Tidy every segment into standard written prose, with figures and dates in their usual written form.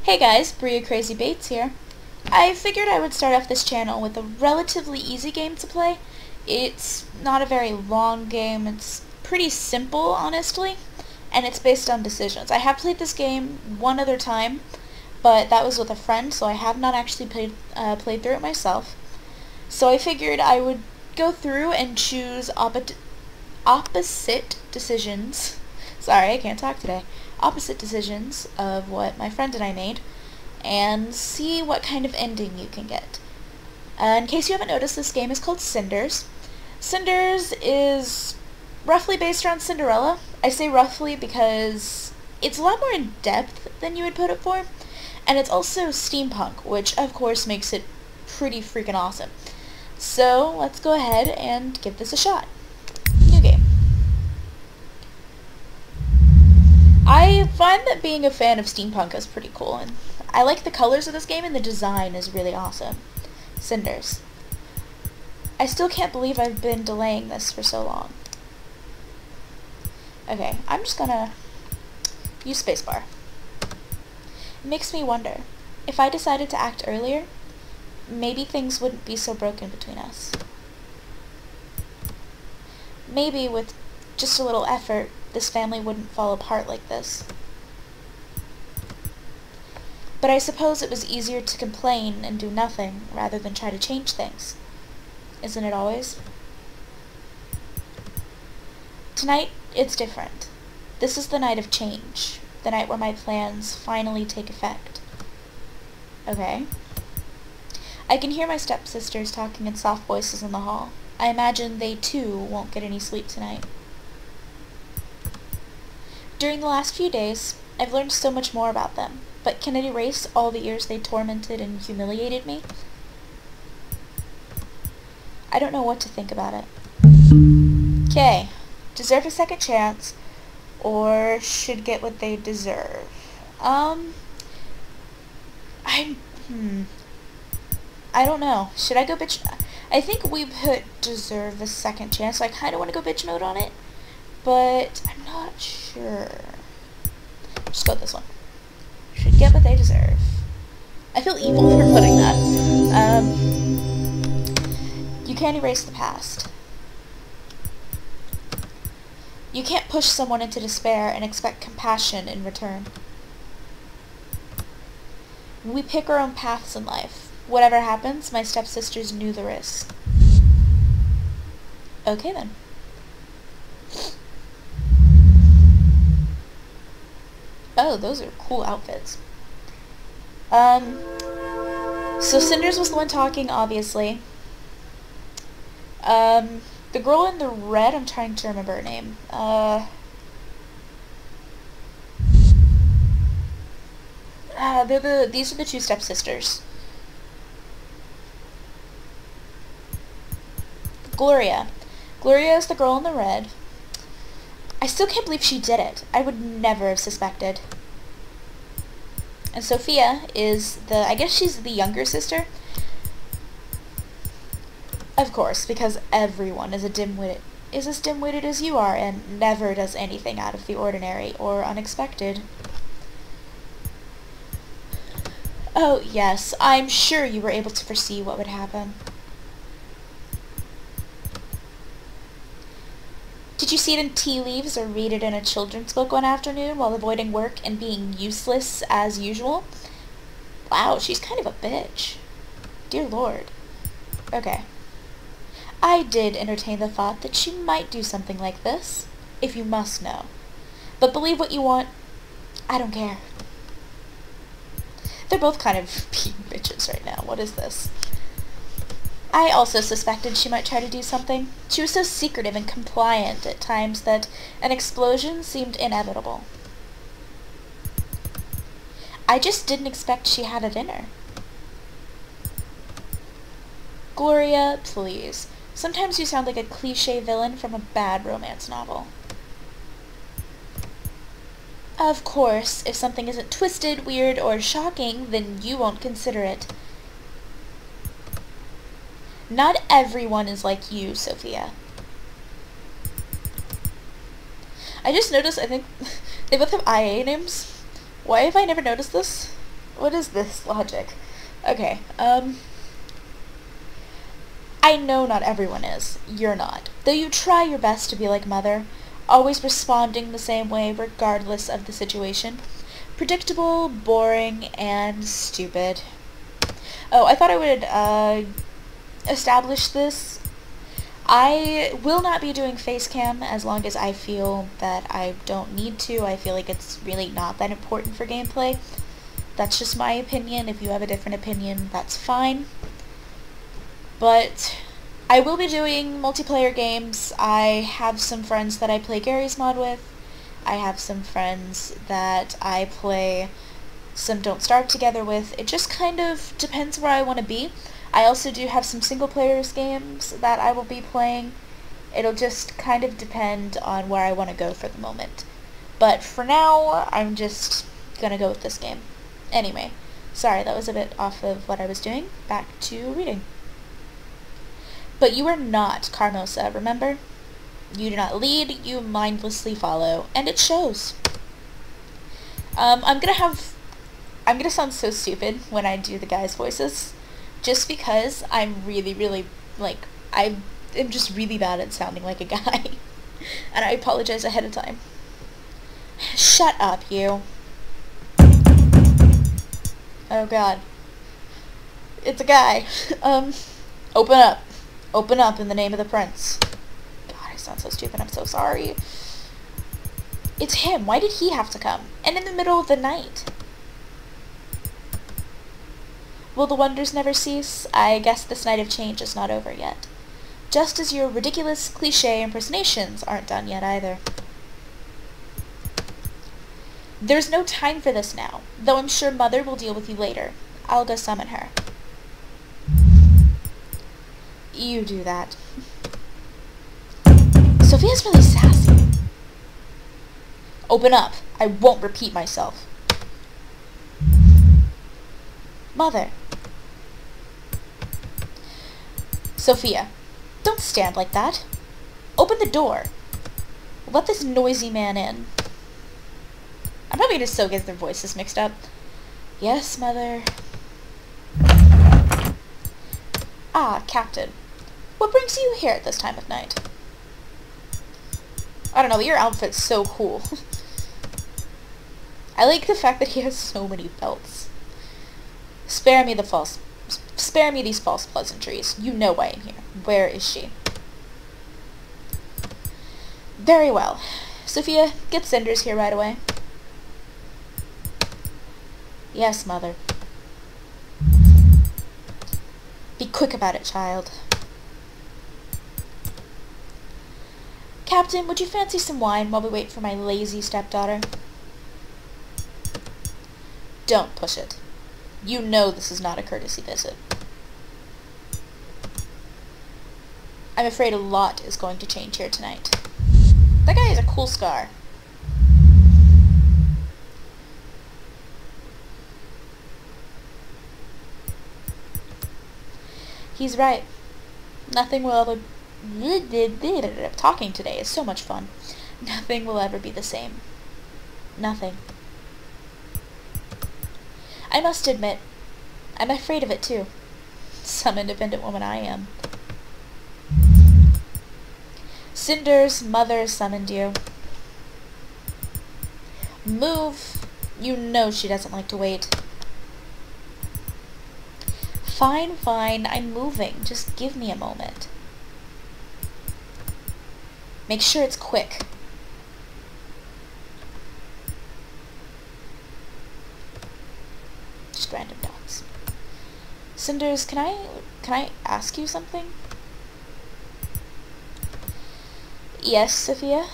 Hey guys, Bria Crazy Bates here. I figured I would start off this channel with a relatively easy game to play. It's not a very long game, it's pretty simple, honestly, and it's based on decisions. I have played this game one other time, but that was with a friend, so I have not actually played through it myself. So I figured I would go through and choose opposite decisions. Sorry, I can't talk today. Opposite decisions of what my friend and I made, and see what kind of ending you can get. In case you haven't noticed, this game is called Cinders. Cinders is roughly based around Cinderella. I say roughly because it's a lot more in depth than you would put it for, and it's also steampunk, which of course makes it pretty freaking awesome. So let's go ahead and give this a shot. New game. I find that being a fan of steampunk is pretty cool, and I like the colors of this game, and the design is really awesome. Cinders. I still can't believe I've been delaying this for so long. Okay, I'm just gonna use spacebar. It makes me wonder, if I decided to act earlier, maybe things wouldn't be so broken between us. Maybe with just a little effort, this family wouldn't fall apart like this. But I suppose it was easier to complain and do nothing rather than try to change things. Isn't it always? Tonight, it's different. This is the night of change. The night where my plans finally take effect. Okay. I can hear my stepsisters talking in soft voices in the hall. I imagine they too won't get any sleep tonight. During the last few days, I've learned so much more about them, but can it erase all the years they tormented and humiliated me? I don't know what to think about it. Okay, deserve a second chance, or should get what they deserve. I don't know. Should I go bitch? I think we put deserve a second chance, so I kind of want to go bitch mode on it, but I'm not sure. Just go with this one. Should get what they deserve. I feel evil for putting that. You can't erase the past. You can't push someone into despair and expect compassion in return. We pick our own paths in life. Whatever happens, my stepsisters knew the risk. Okay then. Oh, those are cool outfits. So Cinders was the one talking, obviously. The girl in the red, I'm trying to remember her name. These are the two stepsisters. Gloria. Gloria is the girl in the red. I still can't believe she did it. I would never have suspected. And Sophia is I guess she's the younger sister. Of course, because everyone is as dim-witted as you are, and never does anything out of the ordinary or unexpected. Oh, yes, I'm sure you were able to foresee what would happen. Did you see it in tea leaves or read it in a children's book one afternoon while avoiding work and being useless as usual? Wow, she's kind of a bitch. Dear Lord. Okay. I did entertain the thought that she might do something like this, if you must know. But believe what you want, I don't care. They're both kind of being bitches right now. What is this? I also suspected she might try to do something. She was so secretive and compliant at times that an explosion seemed inevitable. I just didn't expect she had it in her. Gloria, please. Sometimes you sound like a cliché villain from a bad romance novel. Of course, if something isn't twisted, weird, or shocking, then you won't consider it. Not everyone is like you, Sophia. I just noticed, I think, they both have IA names. Why have I never noticed this? What is this logic? Okay, I know not everyone is. You're not. Though you try your best to be like Mother, always responding the same way regardless of the situation. Predictable, boring, and stupid. Oh, I thought I would, establish this. I will not be doing face cam as long as I feel that I don't need to. I feel like it's really not that important for gameplay. That's just my opinion. If you have a different opinion, that's fine. But I will be doing multiplayer games. I have some friends that I play Gary's Mod with. I have some friends that I play some Don't Starve together with. It just kind of depends where I want to be. I also do have some single players games that I will be playing. It'll just kind of depend on where I want to go for the moment. But for now, I'm just gonna go with this game. Anyway, sorry, that was a bit off of what I was doing. Back to reading. But you are not Carmosa, remember? You do not lead, you mindlessly follow, and it shows. I'm gonna sound so stupid when I do the guys' voices, just because I'm really, like, I am just really bad at sounding like a guy, and I apologize ahead of time. Shut up, you. Oh god. It's a guy. Open up. Open up in the name of the prince. God, I sound so stupid, I'm so sorry. It's him. Why did he have to come? And in the middle of the night. Will the wonders never cease? I guess this night of change is not over yet. Just as your ridiculous cliché impersonations aren't done yet either. There's no time for this now, though I'm sure Mother will deal with you later. I'll go summon her. You do that. Sophia's really sassy. Open up. I won't repeat myself. Mother. Sophia, don't stand like that. Open the door. Let this noisy man in. I'm probably gonna so get their voices mixed up. Yes, Mother. Ah, Captain. What brings you here at this time of night? I don't know, but your outfit's so cool. I like the fact that he has so many belts. Spare me these false pleasantries. You know why I'm here. Where is she? Very well. Sophia, get Cinders here right away. Yes, Mother. Be quick about it, child. Captain, would you fancy some wine while we wait for my lazy stepdaughter? Don't push it. You know this is not a courtesy visit. I'm afraid a lot is going to change here tonight. That guy has a cool scar. He's right. Nothing will ever... Talking today is so much fun. Nothing will ever be the same. Nothing. I must admit, I'm afraid of it too. Some independent woman I am. Cinders' mother summoned you. Move. You know she doesn't like to wait. Fine, fine, I'm moving. Just give me a moment. Make sure it's quick. Just random dots. Cinders, can I ask you something? Yes, Sophia?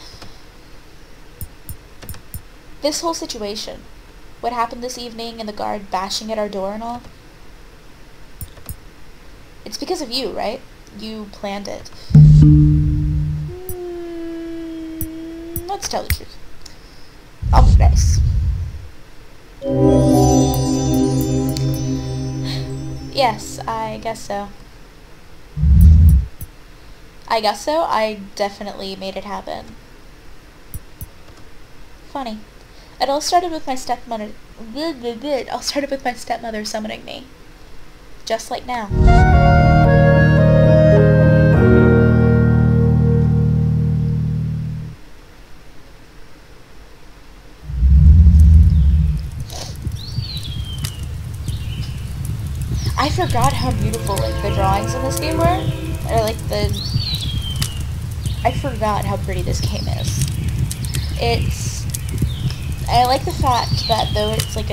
This whole situation, what happened this evening and the guard bashing at our door and all, it's because of you, right? You planned it. Let's tell the truth. I'll be nice. Yes, I guess so. I guess so. I definitely made it happen. Funny. It all started with my stepmother. It all started with my stepmother summoning me, just like now. I forgot how beautiful like the drawings in this game were, or like I forgot how pretty this game is. I like the fact that though it's like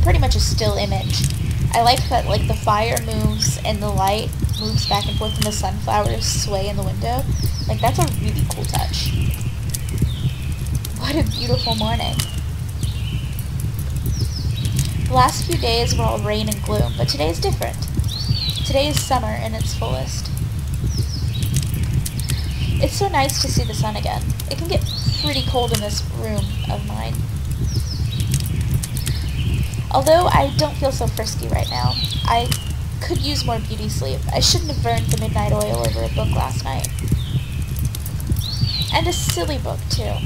pretty much a still image, I like that like the fire moves and the light moves back and forth and the sunflowers sway in the window. Like that's a really cool touch. What a beautiful morning. The last few days were all rain and gloom, but today is different. Today is summer in its fullest. It's so nice to see the sun again. It can get pretty cold in this room of mine. Although I don't feel so frisky right now, I could use more beauty sleep. I shouldn't have burned the midnight oil over a book last night. And a silly book, too.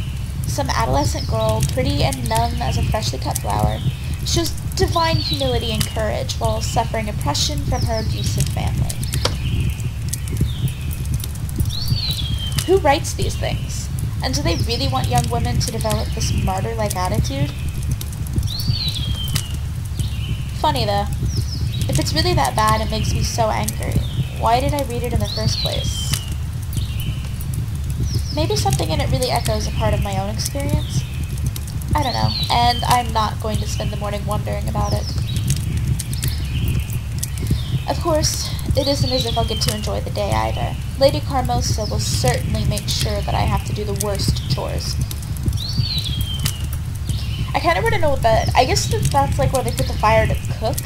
Some adolescent girl, pretty and numb as a freshly cut flower, shows divine humility and courage while suffering oppression from her abusive family. Who writes these things? And do they really want young women to develop this martyr-like attitude? Funny though. If it's really that bad, it makes me so angry. Why did I read it in the first place? Maybe something in it really echoes a part of my own experience? I don't know, and I'm not going to spend the morning wondering about it. Of course, it isn't as if I'll get to enjoy the day either. Lady Carmosa will certainly make sure that I have to do the worst chores. I kind of want to know what I guess that's like where they put the fire to cook,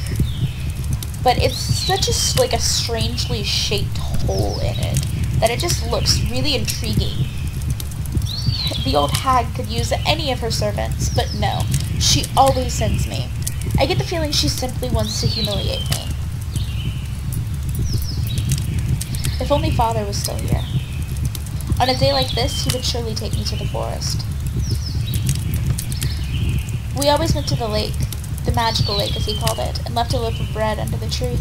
but it's such a strangely shaped hole in it that it just looks really intriguing. The old hag could use any of her servants, but no, she always sends me. I get the feeling she simply wants to humiliate me. If only Father was still here. On a day like this, he would surely take me to the forest. We always went to the lake, the magical lake as he called it, and left a loaf of bread under the tree.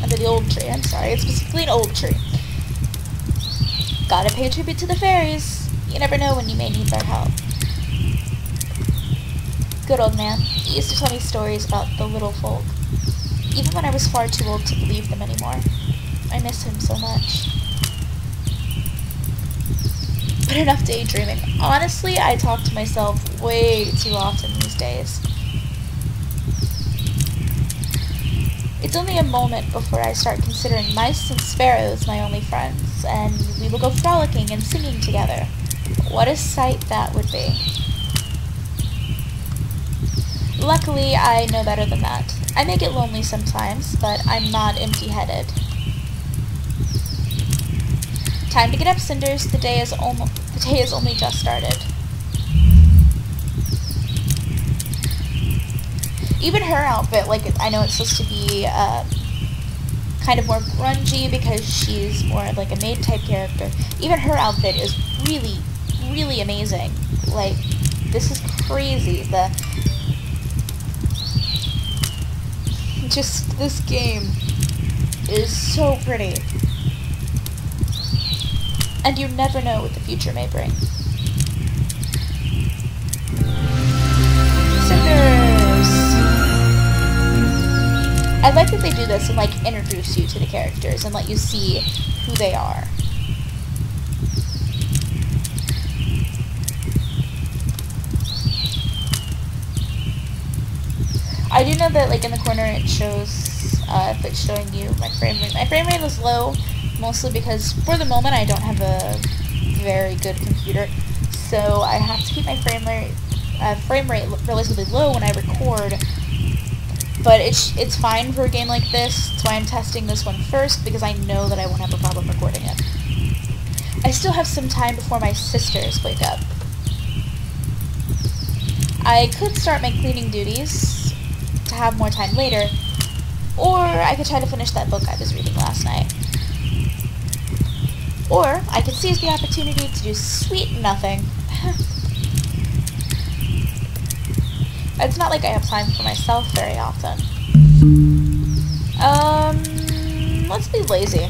Under the old tree, I'm sorry, it's specifically an old tree. Gotta pay tribute to the fairies. You never know when you may need their help. Good old man. He used to tell me stories about the little folk, even when I was far too old to believe them anymore. I miss him so much. But enough daydreaming. Honestly, I talk to myself way too often these days. It's only a moment before I start considering mice and sparrows my only friends, and we will go frolicking and singing together. What a sight that would be. Luckily, I know better than that. I may get lonely sometimes, but I'm not empty-headed. Time to get up, Cinders. The day is only just started. Even her outfit, like, I know it's supposed to be kind of more grungy because she's more like a maid type character. Even her outfit is really, really amazing. Like, this is crazy. This game is so pretty. And you never know what the future may bring. Cinders! I like that they do this and, like, introduce you to the characters and let you see who they are. I do know that, like, in the corner it shows, if it's showing you my frame rate. My frame rate is low, mostly because, for the moment, I don't have a very good computer, so I have to keep my frame rate relatively low when I record, but it's fine for a game like this. That's why I'm testing this one first, because I know that I won't have a problem recording it. I still have some time before my sisters wake up. I could start my cleaning duties to have more time later, or I could try to finish that book I was reading last night. Or I could seize the opportunity to do sweet nothing. It's not like I have time for myself very often. Let's be lazy.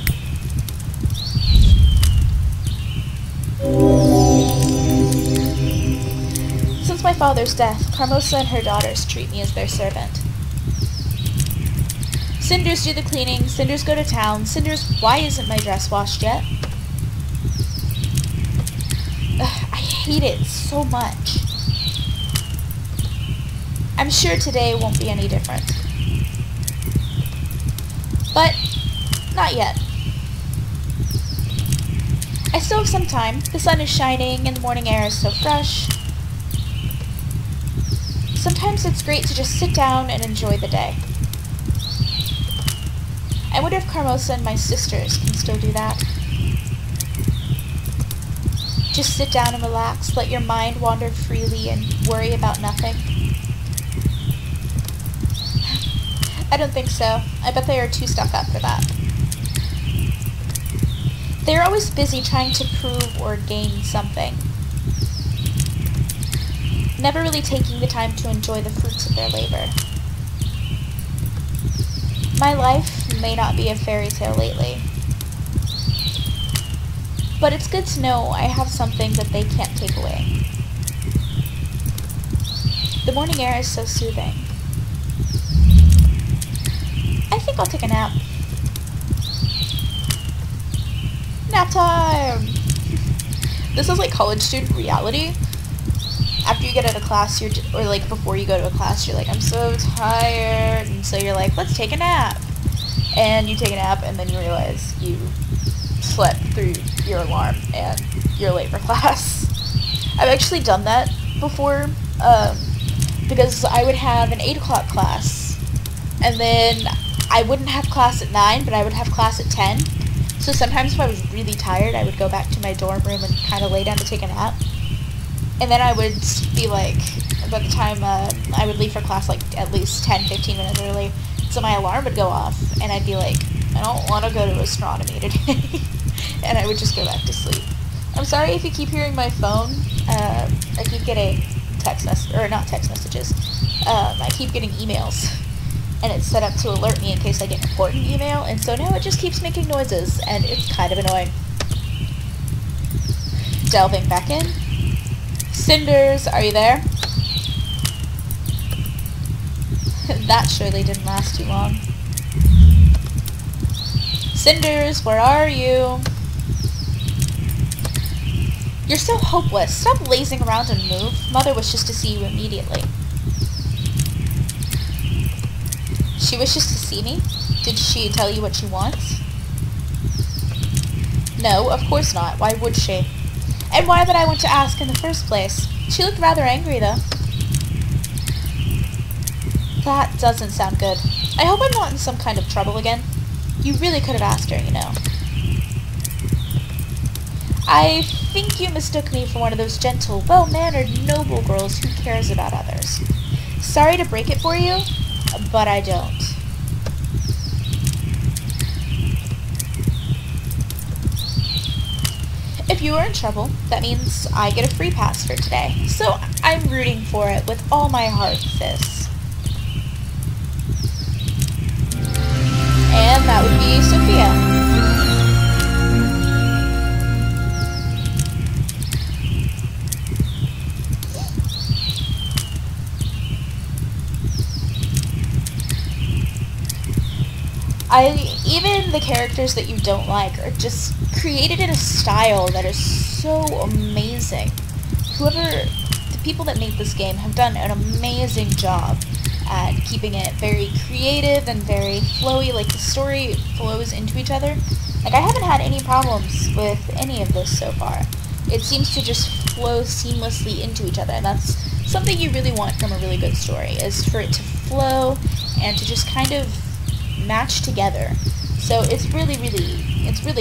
Since my father's death, Carmosa and her daughters treat me as their servant. Cinders do the cleaning, Cinders go to town. Cinders, why isn't my dress washed yet? Ugh, I hate it so much. I'm sure today won't be any different. But, not yet. I still have some time. The sun is shining and the morning air is so fresh. Sometimes it's great to just sit down and enjoy the day. I wonder if Carmosa and my sisters can still do that. Just sit down and relax, let your mind wander freely and worry about nothing. I don't think so. I bet they are too stuck up for that. They are always busy trying to prove or gain something, never really taking the time to enjoy the fruits of their labor. My life may not be a fairy tale lately, but it's good to know I have something that they can't take away. The morning air is so soothing. I think I'll take a nap. Nap time! This is like college student reality. After you get out of class, or like before you go to a class, you're like, I'm so tired, and so you're like, let's take a nap. And you take a nap, and then you realize you slept through your alarm, and you're late for class. I've actually done that before, because I would have an 8 o'clock class, and then I wouldn't have class at 9, but I would have class at 10. So sometimes if I was really tired, I would go back to my dorm room and kind of lay down to take a nap. And then I would be like, by the time I would leave for class, like at least 10-15 minutes early, so my alarm would go off, and I'd be like, I don't want to go to astronomy today. And I would just go back to sleep. I'm sorry if you keep hearing my phone. I keep getting not text messages. I keep getting emails. And it's set up to alert me in case I get an important email, and so now it just keeps making noises, and it's kind of annoying. Delving back in. Cinders, are you there? That surely didn't last too long. Cinders, where are you? You're so hopeless. Stop lazing around and move. Mother wishes to see you immediately. She wishes to see me? Did she tell you what she wants? No, of course not. Why would she? And why would I want to ask in the first place? She looked rather angry, though. That doesn't sound good. I hope I'm not in some kind of trouble again. You really could have asked her, you know. I think you mistook me for one of those gentle, well-mannered, noble girls who cares about others. Sorry to break it for you, but I don't. If you are in trouble, that means I get a free pass for today. So I'm rooting for it with all my heart, sis. And that would be Sophia. Even the characters that you don't like are just created in a style that is so amazing. The people that made this game have done an amazing job at keeping it very creative and very flowy, like the story flows into each other. Like, I haven't had any problems with any of this so far. It seems to just flow seamlessly into each other, and that's something you really want from a really good story, is for it to flow and to just kind of match together. So it's really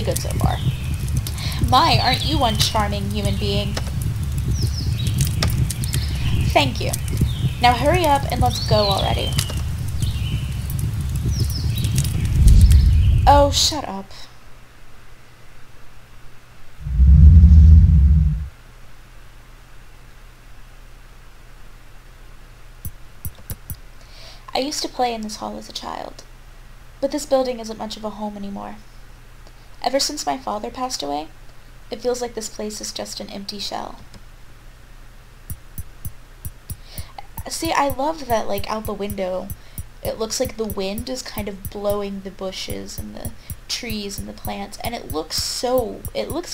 good so far. My, aren't you one charming human being? Thank you. Now hurry up and let's go already. Oh, shut up. used to play in this hall as a child, but this building isn't much of a home anymore. Ever since my father passed away, it feels like this place is just an empty shell. See, I love that, like, out the window, it looks like the wind is kind of blowing the bushes and the trees and the plants, and it looks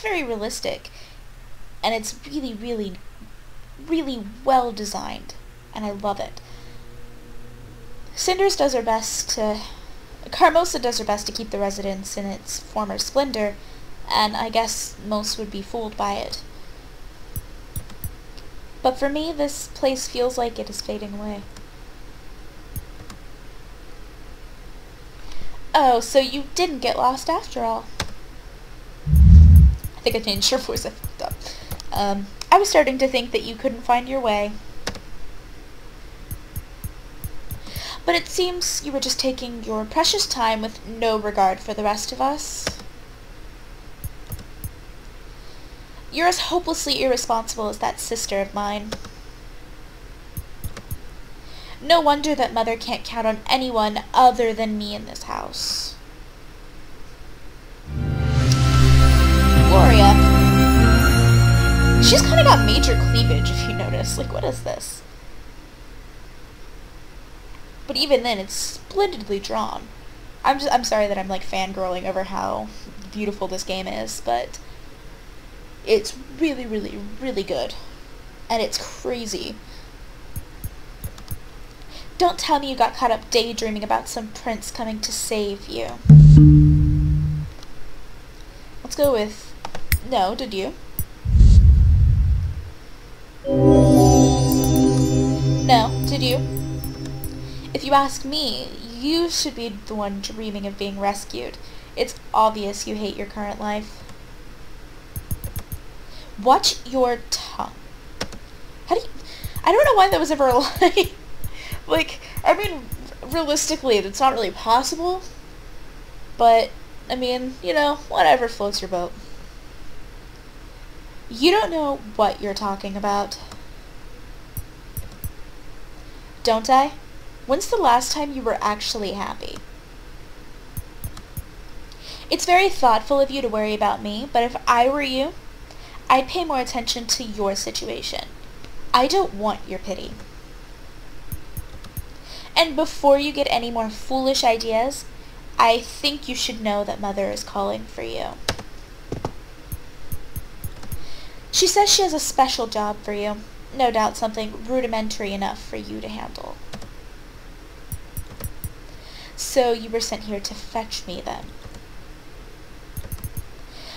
very realistic, and it's really, really, really well designed, and I love it. Carmosa does her best to keep the residence in its former splendor, and I guess most would be fooled by it. But for me, this place feels like it is fading away. Oh, so you didn't get lost after all. I think I changed your voice, I fucked up. I was starting to think that you couldn't find your way. But it seems you were just taking your precious time with no regard for the rest of us. You're as hopelessly irresponsible as that sister of mine. No wonder that Mother can't count on anyone other than me in this house. Gloria. She's kind of got major cleavage, if you notice. Like, what is this? But even then, it's splendidly drawn. I'm sorry that I'm, like, fangirling over how beautiful this game is, but it's really, really, really good. And it's crazy. Don't tell me you got caught up daydreaming about some prince coming to save you. Let's go with... No, did you? No, did you? If you ask me, you should be the one dreaming of being rescued. It's obvious you hate your current life. Watch your tongue. How do you... I don't know why that was ever a lie. Like, I mean, realistically, it's not really possible. But, I mean, you know, whatever floats your boat. You don't know what you're talking about. Don't I? When's the last time you were actually happy? It's very thoughtful of you to worry about me, but if I were you, I'd pay more attention to your situation. I don't want your pity. And before you get any more foolish ideas, I think you should know that Mother is calling for you. She says she has a special job for you. No doubt something rudimentary enough for you to handle. So you were sent here to fetch me, then.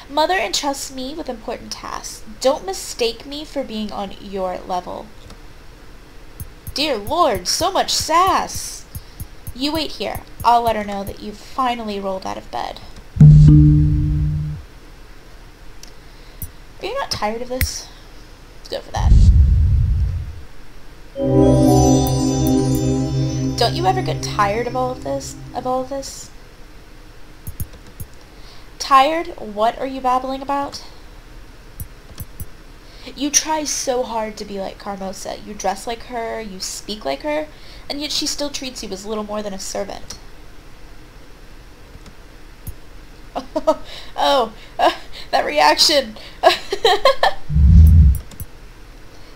Mother entrusts me with important tasks. Don't mistake me for being on your level. Dear Lord, so much sass! You wait here. I'll let her know that you've finally rolled out of bed. Are you not tired of this? Let's go for that. Don't you ever get tired of all of this? Tired? What are you babbling about? You try so hard to be like Carmosa. You dress like her, you speak like her, and yet she still treats you as little more than a servant. That reaction!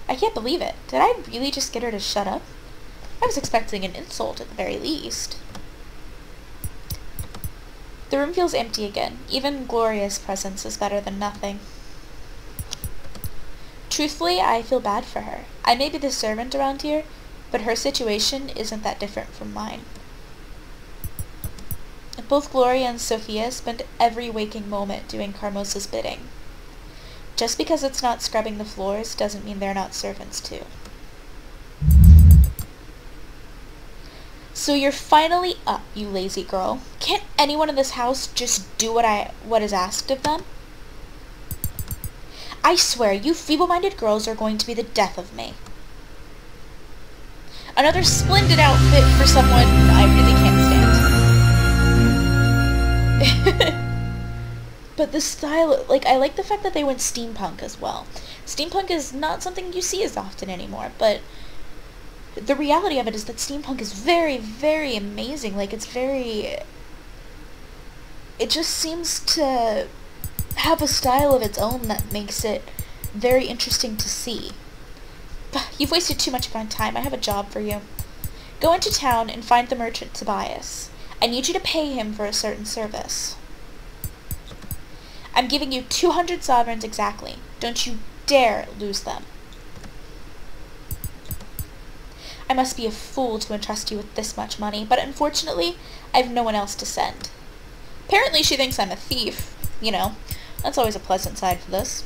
I can't believe it. Did I really just get her to shut up? I was expecting an insult at the very least. The room feels empty again. Even Gloria's presence is better than nothing. Truthfully, I feel bad for her. I may be the servant around here, but her situation isn't that different from mine. Both Gloria and Sophia spend every waking moment doing Carmosa's bidding. Just because it's not scrubbing the floors doesn't mean they're not servants too. So you're finally up, you lazy girl. Can't anyone in this house just do what is asked of them? I swear, you feeble-minded girls are going to be the death of me. Another splendid outfit for someone I really can't stand. But the style, like, I like the fact that they went steampunk as well. Steampunk is not something you see as often anymore, but the reality of it is that steampunk is very, very amazing. Like, it just seems to have a style of its own that makes it very interesting to see. But you've wasted too much of my time. I have a job for you. Go into town and find the merchant Tobias. I need you to pay him for a certain service. I'm giving you 200 sovereigns exactly. Don't you dare lose them. I must be a fool to entrust you with this much money, but unfortunately, I have no one else to send. Apparently she thinks I'm a thief. You know, that's always a pleasant side for this.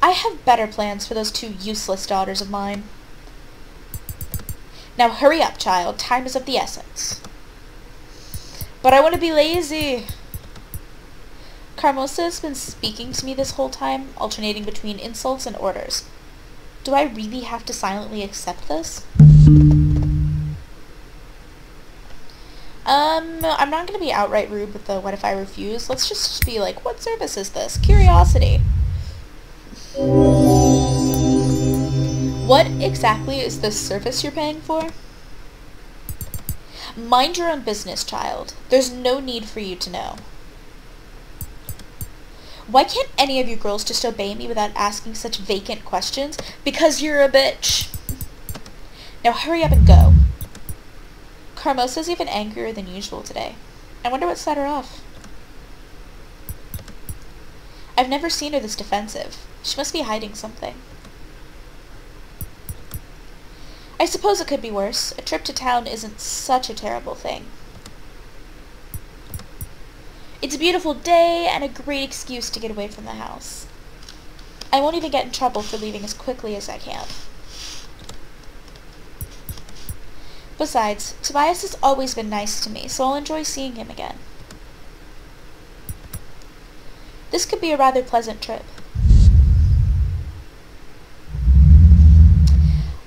I have better plans for those two useless daughters of mine. Now hurry up, child. Time is of the essence. But I want to be lazy. Carmosa has been speaking to me this whole time, alternating between insults and orders. Do I really have to silently accept this? I'm not going to be outright rude with the what if I refuse. Let's just be like, what service is this? Curiosity. What exactly is this service you're paying for? Mind your own business, child. There's no need for you to know. Why can't any of you girls just obey me without asking such vacant questions? Because you're a bitch. Now hurry up and go. Carmosa's even angrier than usual today. I wonder what set her off. I've never seen her this defensive. She must be hiding something. I suppose it could be worse. A trip to town isn't such a terrible thing. It's a beautiful day and a great excuse to get away from the house. I won't even get in trouble for leaving as quickly as I can. Besides, Tobias has always been nice to me, so I'll enjoy seeing him again. This could be a rather pleasant trip.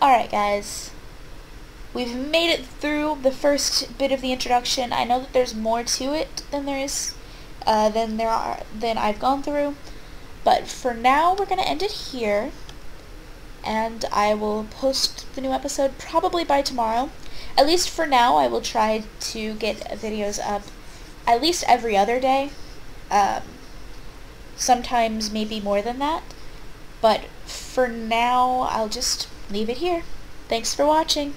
Alright guys, we've made it through the first bit of the introduction. I know that there's more to it than I've gone through, but for now we're going to end it here, and I will post the new episode probably by tomorrow. At least for now, I will try to get videos up at least every other day, sometimes maybe more than that, but for now I'll just leave it here. Thanks for watching.